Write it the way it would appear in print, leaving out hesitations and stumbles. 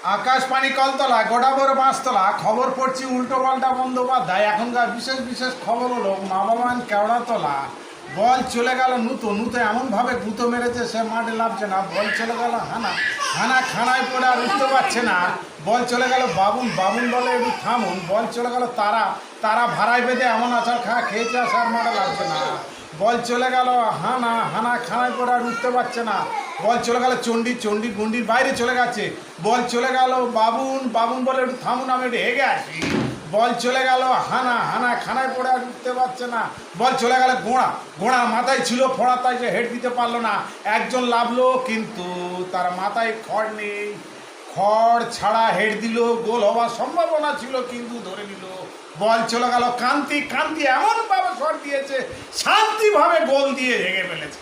আকাশবাণী কলতলা গোডাবর পাঁচতলা খবর পড়ছি উল্টো পাল্টা বন্দ্যোপাধ্যায়। এখনকার বিশেষ বিশেষ খবর হলো মামাবান কেওড়াতলা বল চলে গেল নুতো এমনভাবে গুঁতো মেরেছে সে মাঠে লাভছে না। বল চলে গেল হানা খানায় পড়ে আর উঠতে পারছে না। বল চলে গেল বাবুন বলে একটু থামুন। বল চলে গেল তারা ভাড়ায় বেঁধে এমন আচার খেয়েছে আর সার মাঠে লাগছে না। বল চলে গেল হানা খানায় পড়ে আর উঠতে পারছে না। বল চলে গেল চণ্ডী গুন্ডির বাইরে চলে গেছে। বল চলে গেল বাবুন বলে একটু থামুন, আমি একটু হেগে আছি। বল চলে গেল হানা খানায় পড়ে আর উঠতে পারছে না। বল চলে গেল ঘোড়া মাথায় ছিল ফোড়া, তাই যে হেড দিতে পারলো না। একজন লাভলো কিন্তু তার মাথায় খড় নেই। খড় ছাড়া হেড দিল, গোল হওয়ার সম্ভাবনা ছিল কিন্তু ধরে নিল। বল চলে গেল কান্তি এমনভাবে শট দিয়েছে শান্তিভাবে গোল দিয়ে হেগে ফেলেছে।